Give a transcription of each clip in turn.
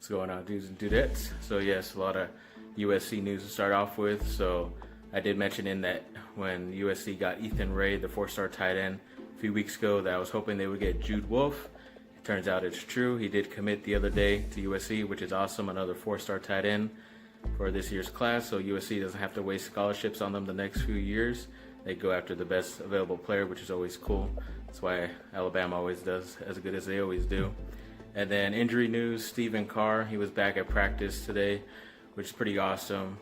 What's going on, dudes and dudettes? So yes, a lot of USC news to start off with. So I did mention in that when USC got Ethan Ray, the 4-star tight end, a few weeks ago, that I was hoping they would get Jude. It turns out it's true. He did commit the other day to USC, which is awesome. Another 4-star tight end for this year's class. So USC doesn't have to waste scholarships on them the next few years. They go after the best available player, which is always cool. That's why Alabama always does as good as they always do. And then injury news, Carr, he was back at practice today, which is pretty awesome.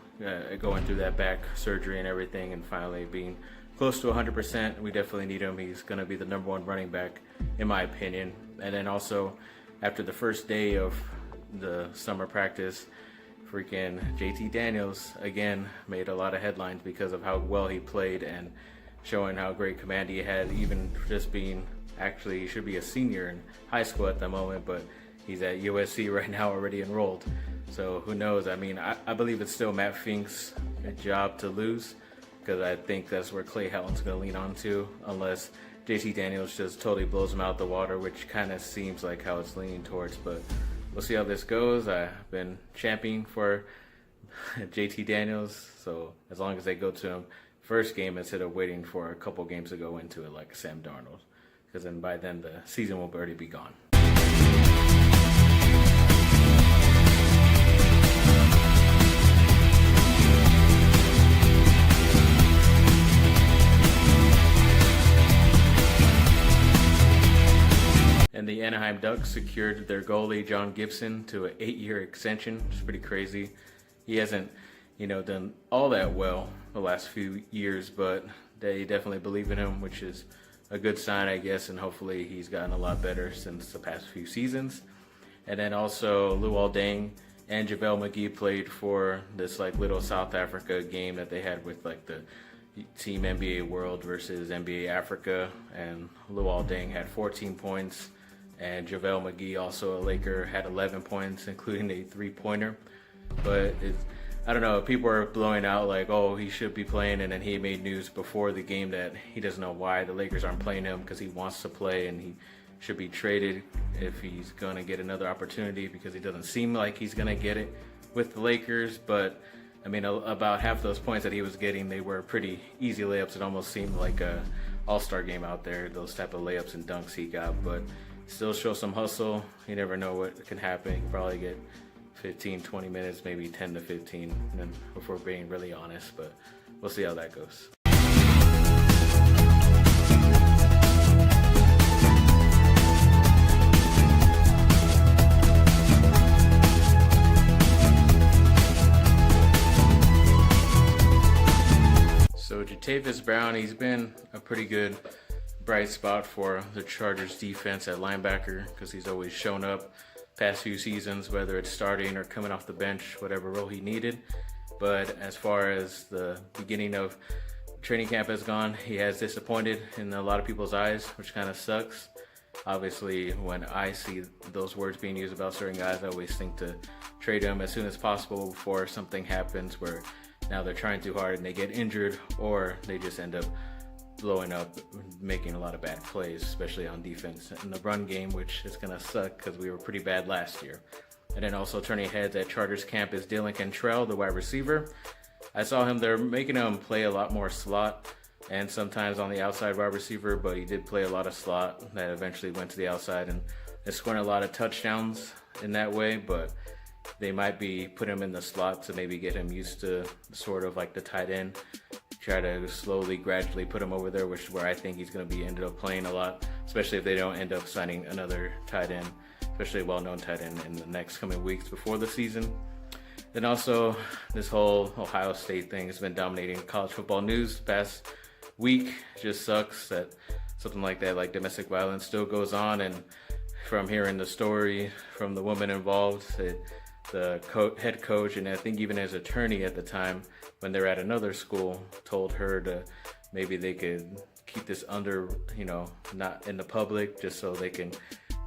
Going through that back surgery and everything and finally being close to 100%. We definitely need him. He's going to be the number one running back, in my opinion. And then also, after the first day of the summer practice, freaking JT Daniels, again, made a lot of headlines because of how well he played and showing how great command he had, even just being, actually, he should be a senior in high school at the moment, but he's at USC right now already enrolled. So who knows? I mean, I believe it's still Matt Fink's job to lose because I think that's where Clay Helton's going to lean on to, unless JT Daniels just totally blows him out the water, which kind of seems like how it's leaning towards. But we'll see how this goes. I've been championing for JT Daniels, so as long as they go to him first game instead of waiting for a couple games to go into it like Sam Darnold, because then by then the season will already be gone. And the Anaheim Ducks secured their goalie, John Gibson, to an 8-year extension, which is pretty crazy. He hasn't, done all that well the last few years, but they definitely believe in him, which is a good sign, I guess, and hopefully he's gotten a lot better since the past few seasons. And then also Luol Deng and JaVale McGee played for this little South Africa game that they had with the Team NBA World versus NBA Africa, and Luol Deng had 14 points. And JaVale McGee, also a Laker, had 11 points, including a three-pointer. But I don't know, people are blowing out oh, he should be playing, and then he made news before the game that he doesn't know why the Lakers aren't playing him because he wants to play and he should be traded if he's going to get another opportunity, because he doesn't seem like he's going to get it with the Lakers. But, I mean, about half those points that he was getting, they were pretty easy layups. It almost seemed like a all-star game out there, those type of layups and dunks he got. But still show some hustle. You never know what can happen. You can probably get 15, 20 minutes, maybe 10 to 15, and if we're being really honest, but we'll see how that goes. So Jatavis Brown, he's been a pretty good bright spot for the Chargers defense at linebacker because he's always shown up past few seasons, whether it's starting or coming off the bench, whatever role he needed. But as far as the beginning of training camp has gone, he has disappointed in a lot of people's eyes, which kind of sucks. Obviously, when I see those words being used about certain guys, I always think to trade them as soon as possible before something happens where now they're trying too hard and they get injured, or they just end up blowing up, making a lot of bad plays, especially on defense in the run game, which is going to suck because we were pretty bad last year. And then also turning heads at Chargers camp is Dylan Cantrell, the wide receiver. I saw him, they're making him play a lot more slot and sometimes on the outside wide receiver, but he did play a lot of slot that eventually went to the outside and is scoring a lot of touchdowns in that way. But they might be putting him in the slot to maybe get him used to sort of the tight end, try to slowly, gradually put him over there, which is where I think he's going to be ended up playing a lot, especially if they don't end up signing another tight end, especially a well-known tight end in the next coming weeks before the season. Then also, this whole Ohio State thing has been dominating college football news the past week. It just sucks that something like that, like domestic violence, still goes on. And from hearing the story from the woman involved, the head coach, and I think even his attorney at the time, when they're at another school, told her to maybe they could keep this under, not in the public, just so they can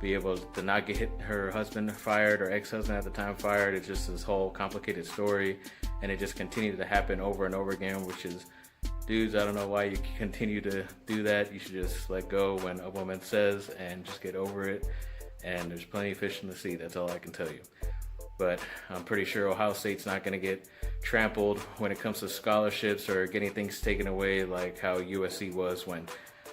be able to not get her husband fired or ex-husband at the time fired. It's just this whole complicated story, and it just continued to happen over and over again, which is, dudes, I don't know why you continue to do that. You should just let go when a woman says and just get over it. And there's plenty of fish in the sea. That's all I can tell you. but I'm pretty sure Ohio State's not going to get trampled when it comes to scholarships or getting things taken away like how USC was, when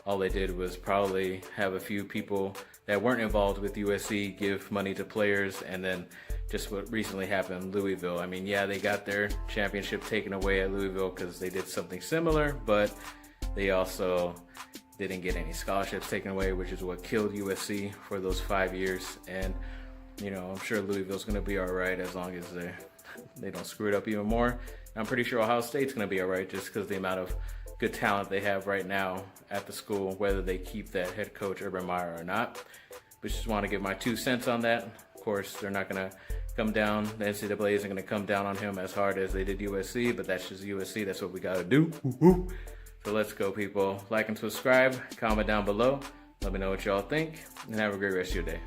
all they did was probably have a few people that weren't involved with USC give money to players, and then just what recently happened in Louisville. I mean, yeah, they got their championship taken away at Louisville because they did something similar, but they also didn't get any scholarships taken away, which is what killed USC for those 5 years. And you know, I'm sure Louisville's going to be all right as long as they don't screw it up even more. I'm pretty sure Ohio State's going to be all right just because the amount of good talent they have right now at the school, whether they keep that head coach Urban Meyer or not. But just want to give my 2 cents on that. Of course, they're not going to come down. The NCAA isn't going to come down on him as hard as they did USC, but that's just USC. That's what we got to do. Woo-hoo. So let's go, people. Like and subscribe. Comment down below. Let me know what y'all think, and have a great rest of your day.